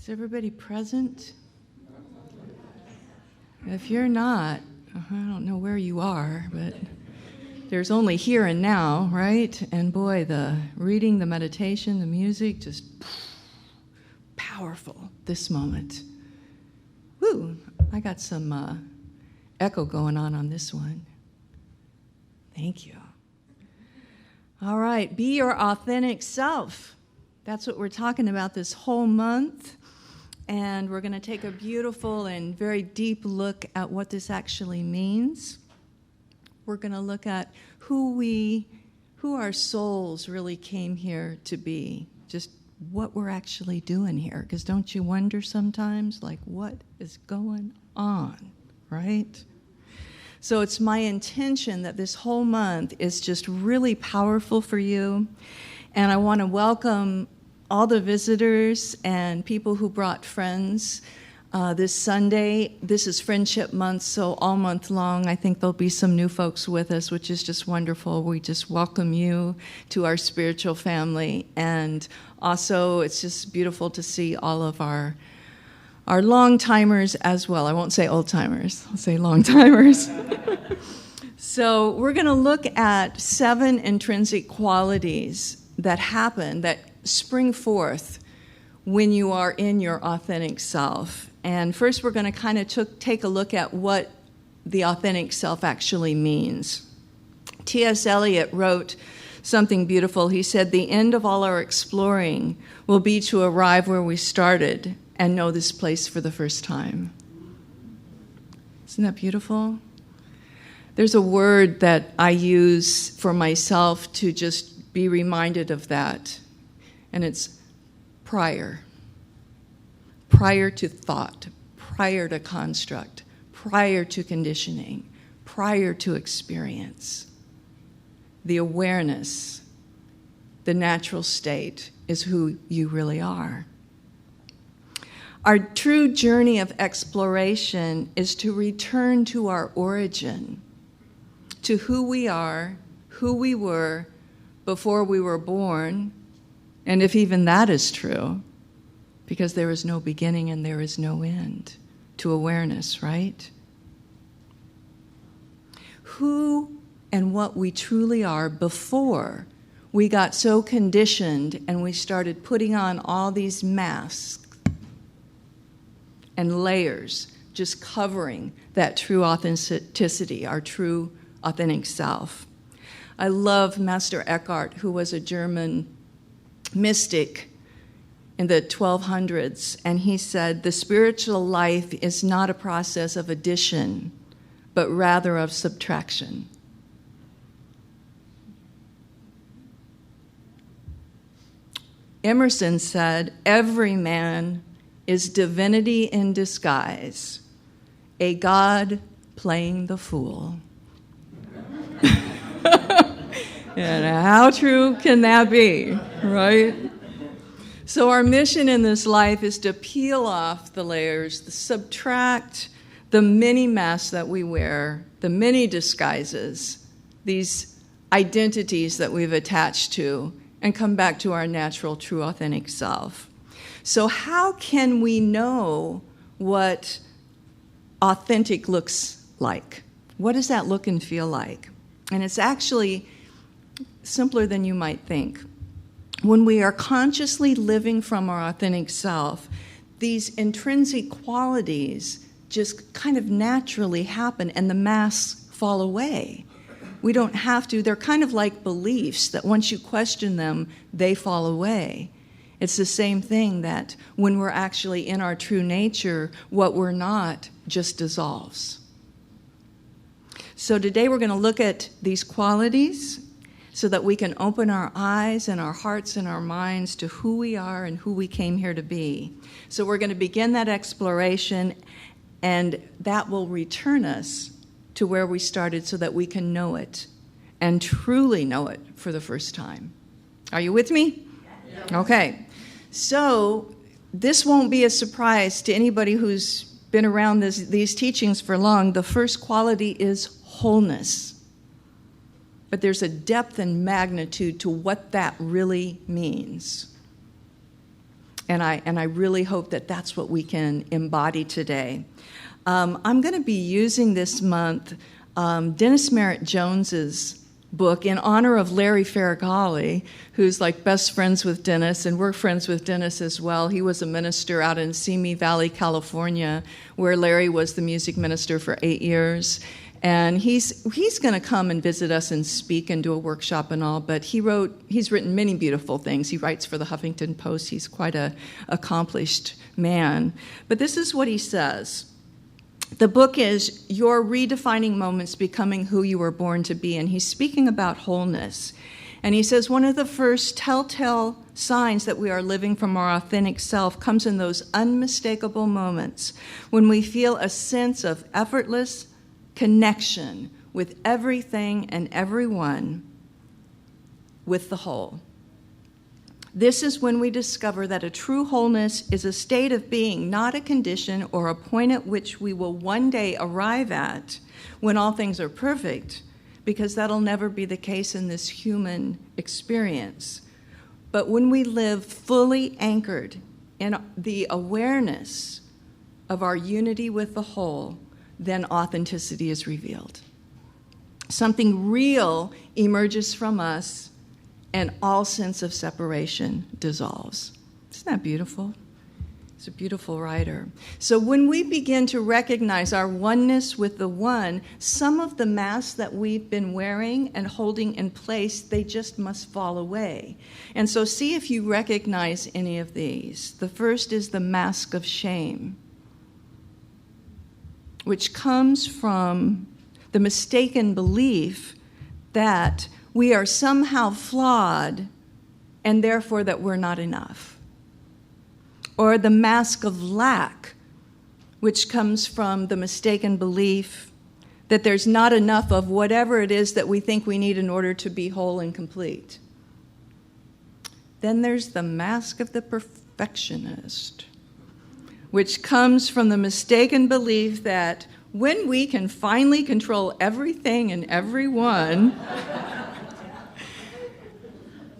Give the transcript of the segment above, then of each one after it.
Is everybody present? If you're not, I don't know where you are, but there's only here and now, right? And boy, the reading, the meditation, the music, just powerful this moment. Woo, I got some echo going on this one. Thank you. All right, be your authentic self. That's what we're talking about this whole month. And we're going to take a beautiful and very deep look at what this actually means. We're going to look at who our souls really came here to be, just what we're actually doing here. Because don't you wonder sometimes, like, what is going on, right? So it's my intention that this whole month is just really powerful for you. And I want to welcome all the visitors and people who brought friends this Sunday. This is Friendship Month, so all month long I think there'll be some new folks with us, which is just wonderful. We just welcome you to our spiritual family. And also it's just beautiful to see all of our long-timers as well. I won't say old-timers, I'll say long-timers. So we're going to look at 7 intrinsic qualities that happen, that spring forth when you are in your authentic self. And first we're going to kind of take a look at what the authentic self actually means. T.S. Eliot wrote something beautiful. He said, "The end of all our exploring will be to arrive where we started and know this place for the first time." Isn't that beautiful? There's a word that I use for myself to just be reminded of that. And it's prior. Prior to thought, prior to construct, prior to conditioning, prior to experience. The awareness, the natural state, is who you really are. Our true journey of exploration is to return to our origin, to who we are, who we were before we were born. And if even that is true, because there is no beginning and there is no end to awareness, right? Who and what we truly are before we got so conditioned and we started putting on all these masks and layers, just covering that true authenticity, our true authentic self. I love Master Eckhart, who was a German mystic in the 1200s, and he said, "The spiritual life is not a process of addition, but rather of subtraction." Emerson said, "Every man is divinity in disguise, a god playing the fool." And how true can that be, right? So our mission in this life is to peel off the layers, to subtract the many masks that we wear, the many disguises, these identities that we've attached to, and come back to our natural, true, authentic self. So how can we know what authentic looks like? What does that look and feel like? And it's actually simpler than you might think. When we are consciously living from our authentic self, these intrinsic qualities just kind of naturally happen and the masks fall away. We don't have to. They're kind of like beliefs that once you question them, they fall away. It's the same thing that when we're actually in our true nature, what we're not just dissolves. So today we're going to look at these qualities so that we can open our eyes and our hearts and our minds to who we are and who we came here to be. So we're going to begin that exploration, and that will return us to where we started so that we can know it and truly know it for the first time. Are you with me? Yeah. Okay. So this won't be a surprise to anybody who's been around these teachings for long. The first quality is wholeness. But there's a depth and magnitude to what that really means. And I really hope that that's what we can embody today. I'm going to be using this month Dennis Merritt Jones's book in honor of Larry Faragalli, who's like best friends with Dennis, and we're friends with Dennis as well. He was a minister out in Simi Valley, California, where Larry was the music minister for 8 years. And he's going to come and visit us and speak and do a workshop and all, but he's written many beautiful things. He writes for the Huffington Post. He's quite an accomplished man. But this is what he says. The book is Your Redefining Moments Becoming Who You Were Born to Be, and he's speaking about wholeness. And he says one of the first telltale signs that we are living from our authentic self comes in those unmistakable moments when we feel a sense of effortless connection with everything and everyone, with the whole. This is when we discover that a true wholeness is a state of being, not a condition or a point at which we will one day arrive at when all things are perfect, because that'll never be the case in this human experience. But when we live fully anchored in the awareness of our unity with the whole, then authenticity is revealed. Something real emerges from us, and all sense of separation dissolves. Isn't that beautiful? He's a beautiful writer. So when we begin to recognize our oneness with the one, some of the masks that we've been wearing and holding in place, they just must fall away. And so see if you recognize any of these. The first is the mask of shame, which comes from the mistaken belief that we are somehow flawed and therefore that we're not enough. Or the mask of lack, which comes from the mistaken belief that there's not enough of whatever it is that we think we need in order to be whole and complete. Then there's the mask of the perfectionist, which comes from the mistaken belief that when we can finally control everything and everyone,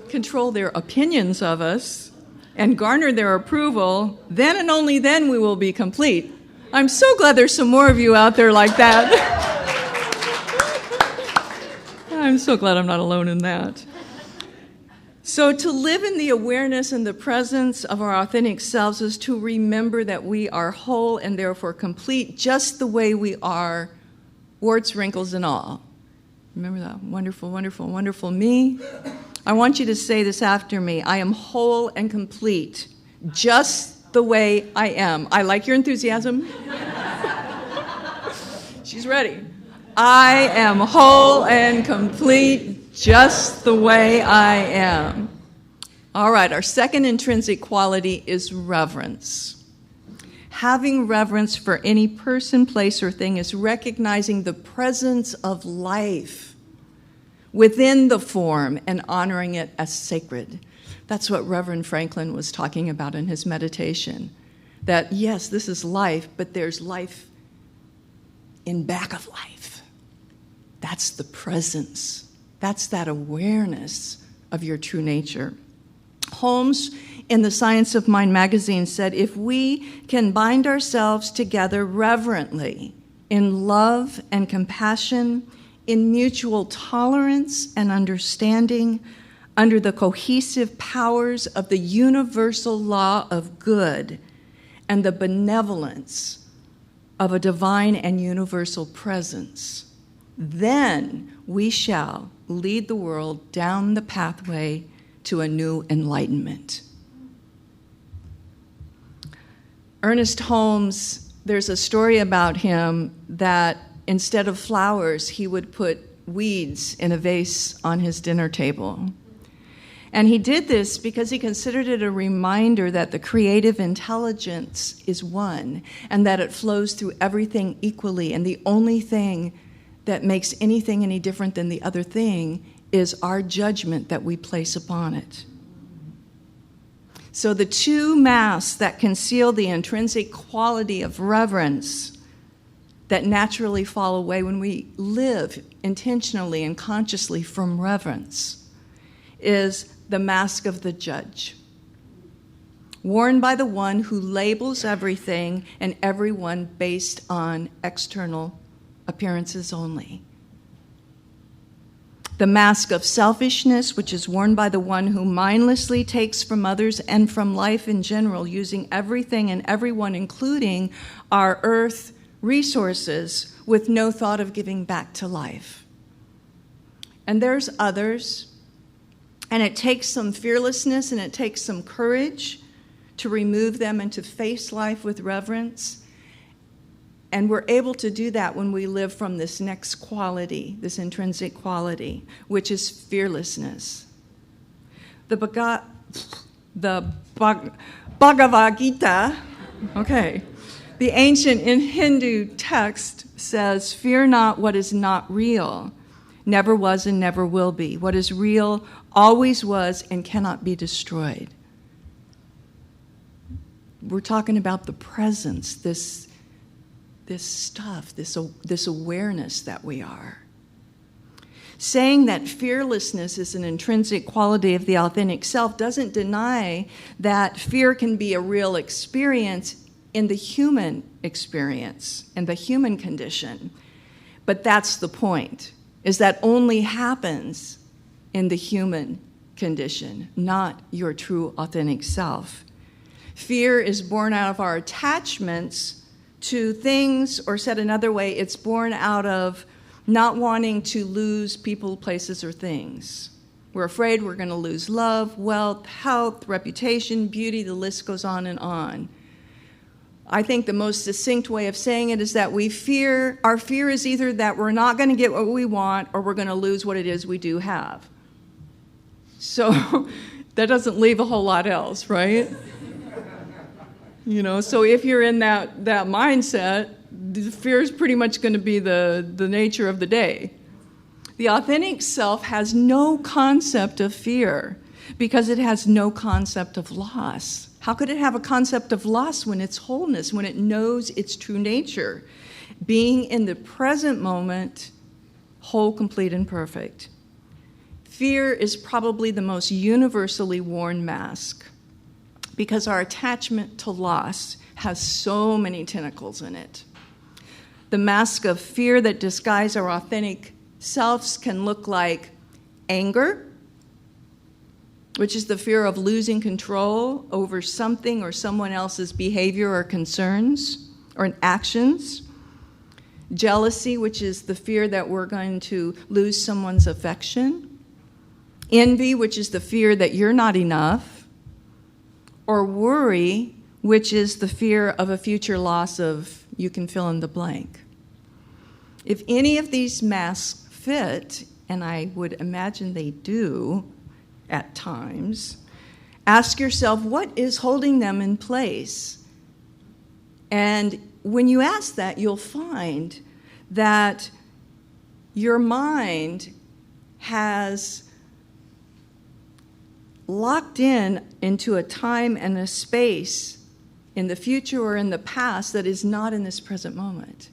control their opinions of us, and garner their approval, then and only then we will be complete. I'm so glad there's some more of you out there like that. I'm so glad I'm not alone in that. So to live in the awareness and the presence of our authentic selves is to remember that we are whole and therefore complete just the way we are, warts, wrinkles, and all. Remember that wonderful, wonderful, wonderful me? I want you to say this after me. I am whole and complete, just the way I am. I like your enthusiasm. She's ready. I am whole and complete, just the way I am. All right, our second intrinsic quality is reverence. Having reverence for any person, place, or thing is recognizing the presence of life within the form and honoring it as sacred. That's what Reverend Franklin was talking about in his meditation. That, yes, this is life, but there's life in back of life. That's the presence. That's that awareness of your true nature. Holmes, in the Science of Mind magazine, said, if we can bind ourselves together reverently in love and compassion, in mutual tolerance and understanding, under the cohesive powers of the universal law of good and the benevolence of a divine and universal presence, then we shall lead the world down the pathway to a new enlightenment. Ernest Holmes, there's a story about him that instead of flowers, he would put weeds in a vase on his dinner table. And he did this because he considered it a reminder that the creative intelligence is one and that it flows through everything equally, and the only thing that makes anything any different than the other thing is our judgment that we place upon it. So the two masks that conceal the intrinsic quality of reverence that naturally fall away when we live intentionally and consciously from reverence is the mask of the judge, worn by the one who labels everything and everyone based on external appearances only. The mask of selfishness, which is worn by the one who mindlessly takes from others and from life in general, using everything and everyone, including our earth resources, with no thought of giving back to life. And there's others, and it takes some fearlessness and it takes some courage to remove them and to face life with reverence. And we're able to do that when we live from this next quality, this intrinsic quality, which is fearlessness. The Bhagavad Gita, okay, the ancient in Hindu text says, "Fear not what is not real, never was and never will be. What is real always was and cannot be destroyed." We're talking about the presence, this stuff, this awareness that we are. Saying that fearlessness is an intrinsic quality of the authentic self doesn't deny that fear can be a real experience in the human experience, in the human condition. But that's the point, is that only happens in the human condition, not your true authentic self. Fear is born out of our attachments to things, or said another way, it's born out of not wanting to lose people, places, or things. We're afraid we're going to lose love, wealth, health, reputation, beauty, the list goes on and on. I think the most succinct way of saying it is that our fear is either that we're not going to get what we want or we're going to lose what it is we do have. So that doesn't leave a whole lot else, right? So if you're in that mindset, the fear is pretty much going to be the nature of the day. The authentic self has no concept of fear because it has no concept of loss. How could it have a concept of loss when it's wholeness, when it knows its true nature? Being in the present moment, whole, complete, and perfect. Fear is probably the most universally worn mask because our attachment to loss has so many tentacles in it. The mask of fear that disguise our authentic selves can look like anger, which is the fear of losing control over something or someone else's behavior or concerns or actions. Jealousy, which is the fear that we're going to lose someone's affection. Envy, which is the fear that you're not enough. Or worry, which is the fear of a future loss of you can fill in the blank. If any of these masks fit, and I would imagine they do at times, ask yourself what is holding them in place. And when you ask that, you'll find that your mind has locked into a time and a space in the future or in the past that is not in this present moment,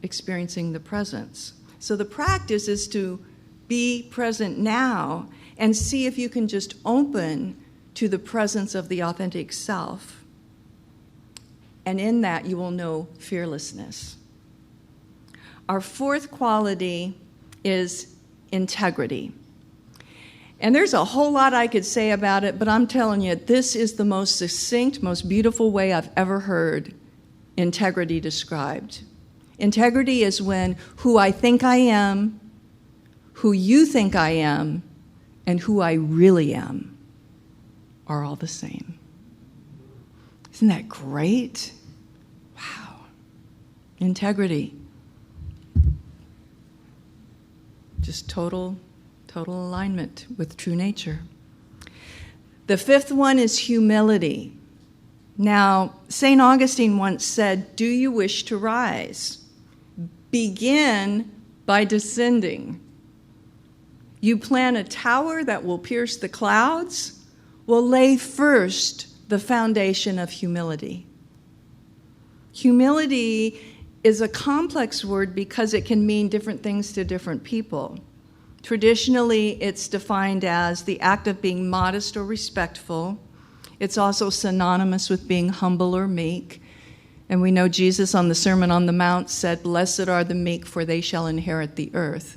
experiencing the presence. So the practice is to be present now and see if you can just open to the presence of the authentic self. And in that, you will know fearlessness. Our fourth quality is integrity. And there's a whole lot I could say about it, but I'm telling you, this is the most succinct, most beautiful way I've ever heard integrity described. Integrity is when who I think I am, who you think I am, and who I really am are all the same. Isn't that great? Wow. Integrity. Just total alignment with true nature. The fifth one is humility. Now, St. Augustine once said, "Do you wish to rise? Begin by descending. You plan a tower that will pierce the clouds? Well, lay first the foundation of humility." Humility is a complex word because it can mean different things to different people. Traditionally, it's defined as the act of being modest or respectful. It's also synonymous with being humble or meek. And we know Jesus on the Sermon on the Mount said, "Blessed are the meek, for they shall inherit the earth."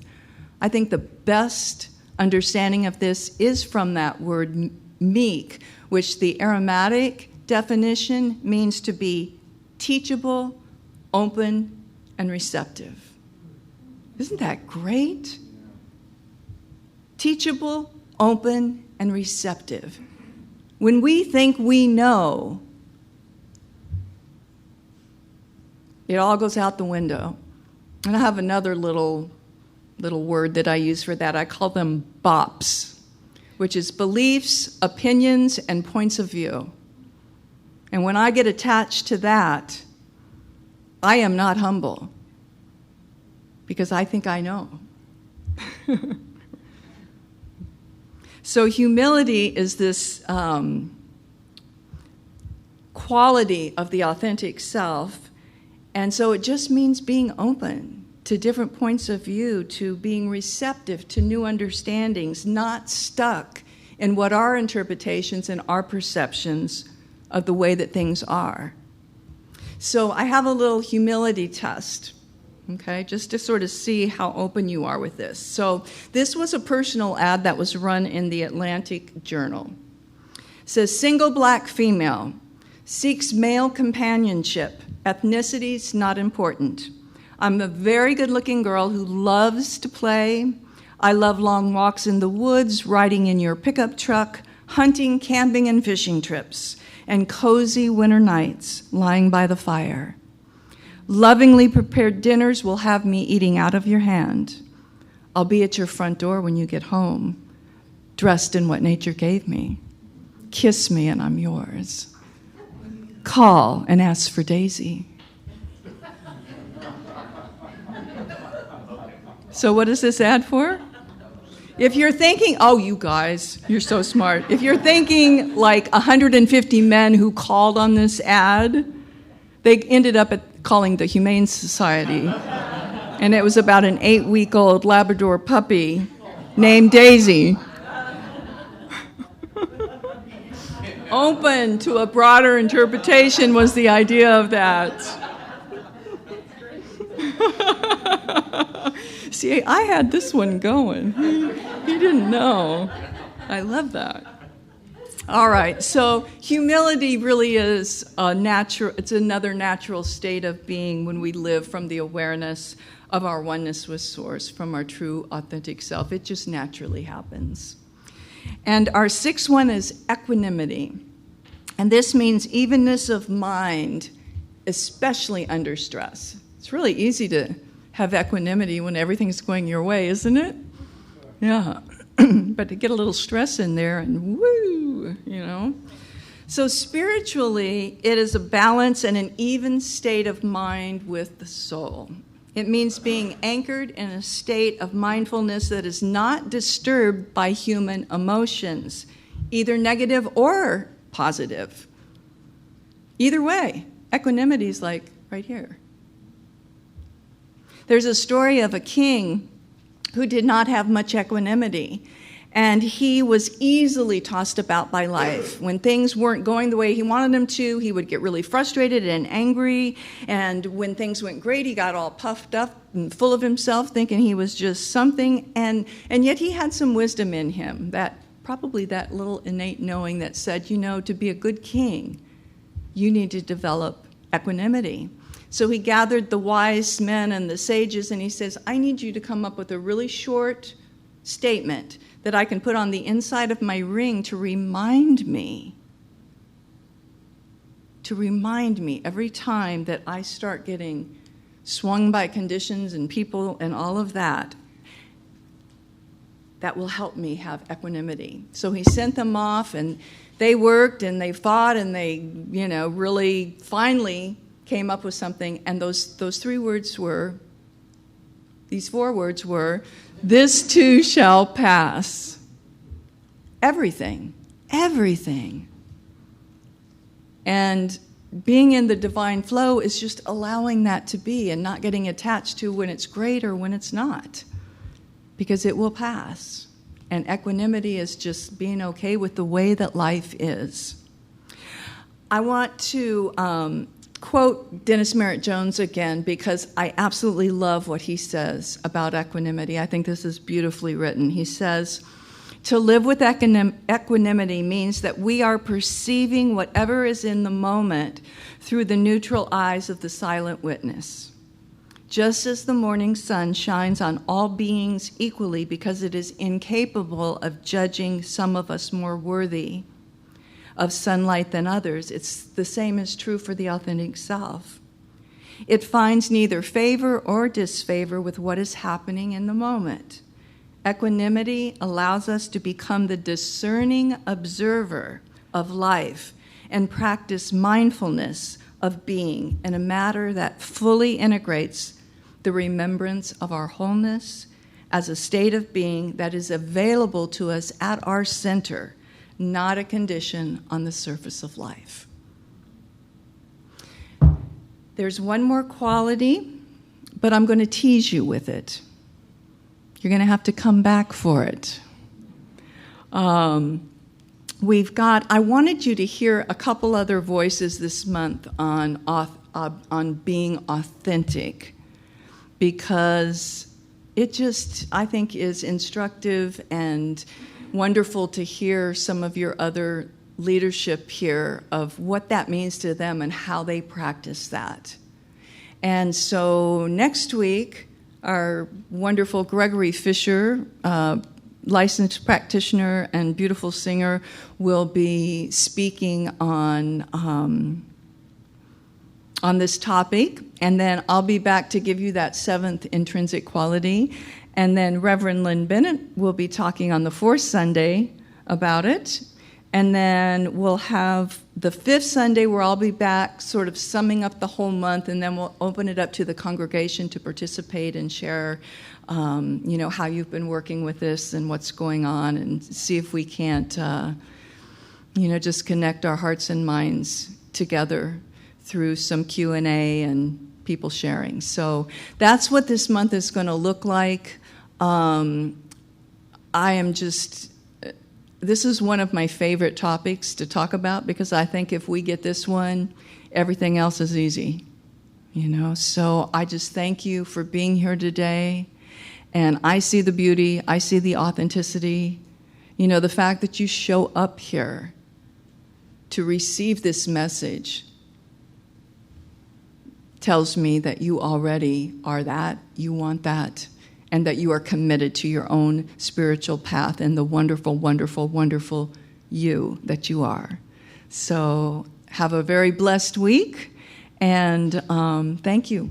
I think the best understanding of this is from that word meek, which the Aramaic definition means to be teachable, open, and receptive. Isn't that great? Teachable, open, and receptive. When we think we know, it all goes out the window. And I have another little word that I use for that. I call them BOPs, which is beliefs, opinions, and points of view. And when I get attached to that, I am not humble because I think I know. So humility is this quality of the authentic self. And so it just means being open to different points of view, to being receptive to new understandings, not stuck in what our interpretations and our perceptions of the way that things are. So I have a little humility test, okay, just to sort of see how open you are with this. So this was a personal ad that was run in the Atlantic Journal. It says, single black female seeks male companionship. Ethnicity's not important. I'm a very good-looking girl who loves to play. I love long walks in the woods, riding in your pickup truck, hunting, camping, and fishing trips, and cozy winter nights lying by the fire. Lovingly prepared dinners will have me eating out of your hand. I'll be at your front door when you get home, dressed in what nature gave me. Kiss me and I'm yours. Call and ask for Daisy. So what is this ad for? If you're thinking, oh, you guys, you're so smart. If you're thinking like 150 men who called on this ad, they ended up calling the Humane Society. And it was about an 8-week-old Labrador puppy named Daisy. Open to a broader interpretation was the idea of that. See, I had this one going. He didn't know. I love that. All right, so humility really is it's another natural state of being when we live from the awareness of our oneness with Source, from our true, authentic self. It just naturally happens. And our sixth one is equanimity. And this means evenness of mind, especially under stress. It's really easy to have equanimity when everything's going your way, isn't it? Yeah. But to get a little stress in there and woo, you know. So spiritually, it is a balance and an even state of mind with the soul. It means being anchored in a state of mindfulness that is not disturbed by human emotions, either negative or positive. Either way, equanimity is like right here. There's a story of a king who did not have much equanimity, and he was easily tossed about by life. When things weren't going the way he wanted them to, he would get really frustrated and angry, and when things went great, he got all puffed up and full of himself, thinking he was just something, and yet he had some wisdom in him, probably that little innate knowing that said, you know, to be a good king, you need to develop equanimity. So he gathered the wise men and the sages, and he says, I need you to come up with a really short statement that I can put on the inside of my ring to remind me every time that I start getting swung by conditions and people and all of that. That will help me have equanimity. So he sent them off, and they worked, and they fought, and they, really finally came up with something, and those four words were, this too shall pass. Everything. And being in the divine flow is just allowing that to be and not getting attached to when it's great or when it's not, because it will pass. And equanimity is just being okay with the way that life is. I want to quote Dennis Merritt Jones again because I absolutely love what he says about equanimity. I think this is beautifully written. He says, to live with equanimity means that we are perceiving whatever is in the moment through the neutral eyes of the silent witness. Just as the morning sun shines on all beings equally because it is incapable of judging some of us more worthy of sunlight than others, it's the same is true for the authentic self. It finds neither favor or disfavor with what is happening in the moment. Equanimity allows us to become the discerning observer of life and practice mindfulness of being in a manner that fully integrates the remembrance of our wholeness as a state of being that is available to us at our center, not a condition on the surface of life. There's one more quality, but I'm going to tease you with it. You're going to have to come back for it. I wanted you to hear a couple other voices this month on being authentic, because it just, I think, is instructive and wonderful to hear some of your other leadership here of what that means to them and how they practice that. And so next week, our wonderful Gregory Fisher, licensed practitioner and beautiful singer, will be speaking on this topic. And then I'll be back to give you that seventh intrinsic quality. And then Reverend Lynn Bennett will be talking on the fourth Sunday about it. And then we'll have the fifth Sunday where I'll be back sort of summing up the whole month, and then we'll open it up to the congregation to participate and share, how you've been working with this and what's going on, and see if we can't, just connect our hearts and minds together through some Q&A and people sharing. So that's what this month is going to look like. This is one of my favorite topics to talk about, because I think if we get this one, everything else is easy, So I just thank you for being here today. And I see the beauty, I see the authenticity, the fact that you show up here to receive this message tells me that you already are that, you want that, and that you are committed to your own spiritual path and the wonderful, wonderful, wonderful you that you are. So have a very blessed week, and thank you.